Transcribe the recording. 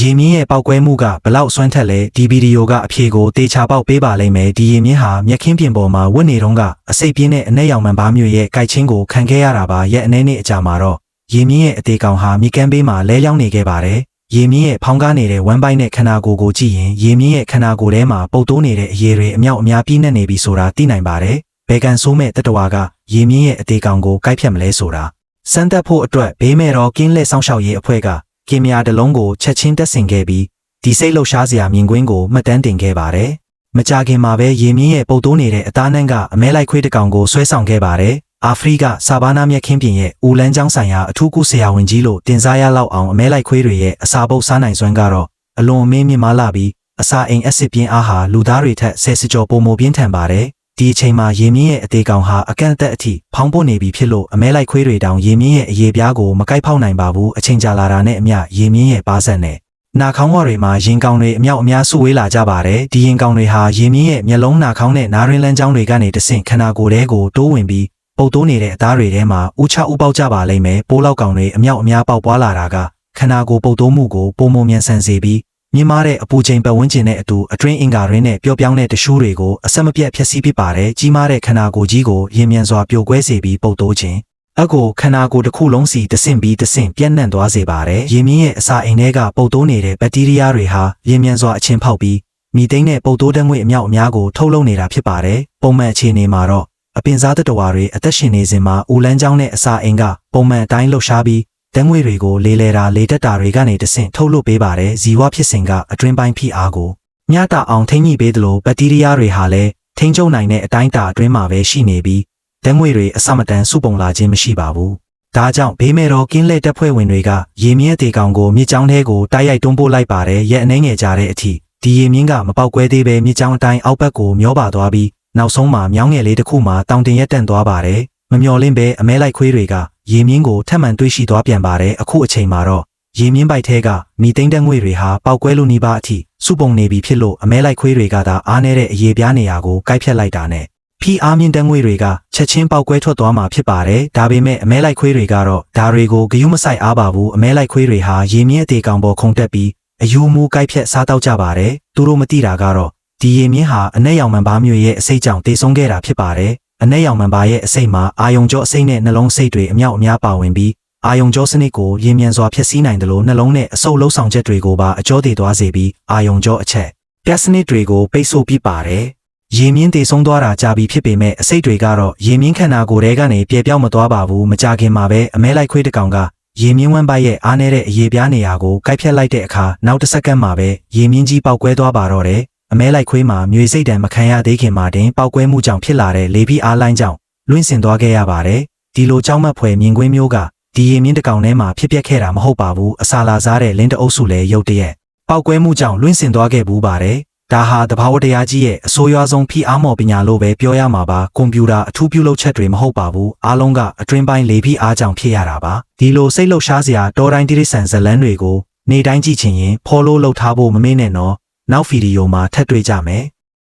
ရေမြင့်ရဲ့ပောက်ကွဲမှုကဘလောက်စွမ်းထက်လဲဒီဗီဒီယိုကအဖြေကိုတေချာပေါက်ပေးပါလိမ့်မယ်ဒီရေမြင့်ဟာမြက်ခင်းပြင်ပေါ်မှာဝတ်နေတော့ကအစိပ်ပြင်းတဲ့အနက်ရောင်မှန်ပါမျိုးရဲ့ကြိုက်ချင်းကိုခံခဲ့ရတာပါရဲ့အနေနဲ့အကြမှာတော့ရေမြင့်ရဲ့အသေးကောင်ဟာမြေကမ်းဘေးမှာလဲလျောင်းနေခဲ့ပါတယ်ရေမြင့်ရဲ့ဖောင်းကားနေတဲ့ဝမ်းပိုင်းနဲ့ခန္ဓာကိုယ်ကိုကြည့်ရင်ရေမြင့်ရဲ့ခန္ဓာကိုယ်ထဲမှာပုတ်တိုးနေတဲ့အရေတွေအမြောက်အများပြည့်နေပြီဆိုတာသိနိုင်ပါတယ်ဘယ်ကန်ဆိုးမဲ့တတဝါကရေမြင့်ရဲ့အသေးကောင်ကိုကိုက်ဖြတ်မလဲဆိုတာစမ်းသပ်ဖို့အတွက်ဘေးမဲ့တော့ကင်းလက်ဆောင်ရှောက်ရေးအဖွဲ့ကကင်မရာတစ်လုံးကိုချက်ချင်းတက်ဆင်ခဲ့ပြီးဒီစိတ်လှုပ်ရှားစရာမြင်ကွင်းကိုမှတ်တမ်းတင်ခဲ့ပါတယ်မကြခင်မှာပဲရေမြင့်ရဲ့ပုတ်တိုးနေတဲ့အသားနှန်းကအမဲလိုက်ခွေးတစ်ကောင်ကိုဆွဲဆောင်ခဲ့ပါတယ်အာဖရိကဆာဘာနာမြက်ခင်းပြင်ရဲ့ဦးလန်းချောင်းဆိုင်ရာအထူးကုဆရာဝန်ကြီးလို့တင်စားရလောက်အောင်အမဲလိုက်ခွေးတွေရဲ့အစာပုတ်စားနိုင်စွမ်းကတော့အလွန်အမင်းမြင့်မားလာပြီးအစာအိမ်အက်ဆစ်ပြင်းအားဟာလူသားတွေထက်ဆယ်စကျော်ပိုမိုပြင်းထန်ပါတယ်ဒီအချိန်မှာရေမြင့်ရဲ့အသေးကောင်ဟာအကန့်အသတ်အထိဖောင်းပွနေပြီဖြစ်လို့အမဲလိုက်ခွေးတွေတောင်ရေမြင့်ရဲ့အရေပြားကိုမကိုက်ဖောက်နိုင်ပါဘူးအချိန်ကြာလာတာနဲ့အမျှရေမြင့်ရဲ့ပါးစပ်နဲ့နာခေါင်းဝတွေမှာရင်ကောင်တွေအမြောက်အများစုဝေးလာကြပါတယ်ဒီရင်ကောင်တွေဟာရေမြင့်ရဲ့မျက်လုံးနာခေါင်းနဲ့နားရင်းလန်းကြောင်းတွေကနေတဆင့်ခန္ဓာကိုယ်ထဲကိုတိုးဝင်ပြီးပုတ်တိုးနေတဲ့အသားတွေထဲမှာဥချဥပေါက်ကြပါလိမ့်မယ်ပိုးလောက်ကောင်တွေအမြောက်အများပေါက်ပွားလာတာကခန္ဓာကိုယ်ပုတ်တိုးမှုကိုပုံမမြန်ဆန်စေပြီးမြင့်မားတဲ့အပူချိန်ပတ်ဝန်းကျင်နဲ့အတူအတွင်းအင်္ဂါရင်းနဲ့ပျော့ပြောင်းတဲ့တ िश ူးတွေကိုအဆက်မပြတ်ဖျက်ဆီးပစ်ပါတယ်ကြီးမားတဲ့ခန္ဓာကိုယ်ကြီးကိုရင်မြန်စွာပြိုကွဲစေပြီးပုတ်တိုးခြင်းအကိုခန္ဓာကိုယ်တစ်ခုလုံးစီတဆင့်ပြီးတဆင့်ပြန့်နှံ့သွားစေပါတယ်ရေမြင့်ရဲ့အစာအိမ်ထဲကပုတ်တိုးနေတဲ့ဘက်တီးရီးယားတွေဟာရင်မြန်စွာအချင်းဖောက်ပြီးမီသိန်းနဲ့ပုတ်တိုးဓာတ်ငွေ့အမြောက်အများကိုထုတ်လုပ်နေတာဖြစ်ပါတယ်ပုံမှန်အခြေအနေမှာတော့အပင်စားသတ္တဝါတွေအသက်ရှင်နေစဉ်မှာဦးလန်းချောင်းနဲ့အစာအိမ်ကပုံမှန်အတိုင်းလှုပ်ရှားပြီးဓာတ်ငွေ့တွေကိုလေလေတာလေတက်တာတွေကနေတဆင့်ထုတ်လွှတ်ပေးပါတယ်ဇီဝဖြစ်စဉ်ကအတွင်းပိုင်းဖိအားကိုမျှတအောင်ထိန်းညှိပေးသလိုဘက်တီးရီးယားတွေဟာလည်းထိန်းချုပ်နိုင်တဲ့အတိုင်းအတာအတွင်းမှာပဲရှိနေပြီးဓာတ်ငွေ့တွေအစမတန်စုပုံလာခြင်းမရှိပါဘူးဒါကြောင့်ဘေးမဲ့တော်ကင်းလက်တပ်ဖွဲ့ဝင်တွေကရေမြင့်အသေးကောင်ကိုမြစ်ကြောင်းထဲကိုတိုက်ရိုက်တွန်းပို့လိုက်ပါတယ်ရက်အနှဲငယ်ကြတဲ့အထိဒီရေမြင့်ကမပေါက်ကွဲသေးပဲမြစ်ကြောင်းအတိုင်းအောက်ဘက်ကိုမျောပါသွားပြီးနောက်ဆုံးမှာမြောင်းငယ်လေးတစ်ခုမှာတောင်တင်ရက်တန့်သွားပါတယ်မမျော်လင့်ပဲအမဲလိုက်ခွေးတွေကရေမြင့်ကိုထပ်မံတွေးရှိသွားပြန်ပါတယ်အခုအချိန်မှာတော့ရေမြင့်ပိုက်ထဲကမီသိန်းဓာတ်ငွေ့တွေဟာပေါက်ကွဲလို့နီးပါးအထိစုပုံနေပြီဖြစ်လို့အမဲလိုက်ခွေးတွေကသာအားနည်းတဲ့အရေပြားနေရာကိုကိုက်ဖြတ်လိုက်တာနဲ့ဖီအားမြင့်ဓာတ်ငွေ့တွေကချက်ချင်းပေါက်ကွဲထွက်သွားမှာဖြစ်ပါတယ်ဒါပေမဲ့အမဲလိုက်ခွေးတွေကတော့ဒါတွေကိုဂယုမဆိုင်အားပါဘူးအမဲလိုက်ခွေးတွေဟာရေမြင့်အသေးကောင်ပေါ်ခုန်တက်ပြီးအယူမူကိုက်ဖြတ်စားတောက်ကြပါတယ်သူတို့မသိတာကတော့ဒီရေမြင့်ဟာအနက်ရောင်မှန်ပါမျိုးရဲ့အစိတ်ကြောင့်တေဆုံးခဲ့တာဖြစ်ပါတယ်အနက်ရောင်မှန်ပါရဲ့အစိတ်မှာအာယုံကြောအစိတ်နဲ့နှလုံးစိတ်တွေအမြောက်အများပါဝင်ပြီးအာယုံကြောစနစ်ကိုရင်းမြန်စွာဖျက်ဆီးနိုင်တယ်လို့နှလုံးနဲ့အဆုပ်လုံးဆောင်ချက်တွေကိုပါအကျိုးတည်သွားစေပြီးအာယုံကြောအချက်ပြစနစ်တွေကိုပိတ်ဆို့ပြပါတယ်ရေမြင့်တေဆုံးသွားတာကြာပြီဖြစ်ပေမဲ့အစိတ်တွေကတော့ရေမြင့်ခန္ဓာကိုယ်ထဲကနေပြေပြောက်မသွားပါဘူးမကြခင်မှာပဲအမဲလိုက်ခွေးတစ်ကောင်ကရေမြင့်ဝမ်းပိုက်ရဲ့အားနည်းတဲ့အရေပြားနေရာကိုကိုက်ဖြတ်လိုက်တဲ့အခါနောက်တစ်စက္ကန့်မှာပဲရေမြင့်ကြီးပေါက်ကွဲသွားပါတော့တယ်အမဲလိုက်ခွေးမှာမြေစိတ်တံမခံရသေးခင်မှာတင်ပေါက်ကွဲမှုကြောင့်ဖြစ်လာတဲ့လေဖိအားလိုင်းကြောင့်လွင့်စင်သွားခဲ့ရပါတယ်ဒီလိုကြောက်မက်ဖွယ်မြင်ကွင်းမျိုးကဒီရေမြင့်တစ်ကောင်ထဲမှာဖြစ်ပျက်ခဲ့တာမဟုတ်ပါဘူးအစာလာစားတဲ့လင်းတအုပ်စုလည်းရုတ်တရက်ပေါက်ကွဲမှုကြောင့်လွင့်စင်သွားခဲ့ဘူးပါတယ်ဒါဟာတဘာဝတရားကြီးရဲ့အဆိုးရွားဆုံးဖိအားမော်ပညာလို့ပဲပြောရမှာပါကွန်ပျူတာအထူးပြုလုပ်ချက်တွေမဟုတ်ပါဘူးအားလုံးကအတွင်းပိုင်းလေဖိအားကြောင့်ဖြစ်ရတာပါဒီလိုစိတ်လှုပ်ရှားစရာတောတိုင်းတိရစ္ဆာန်ဇလန်းတွေကိုနေတိုင်းကြည့်ချင်ရင် follow လုပ်ထားဖို့မမေ့နဲ့နော်နောက်ဗီဒီယိုမှာထပ်တွေ့ကြမယ်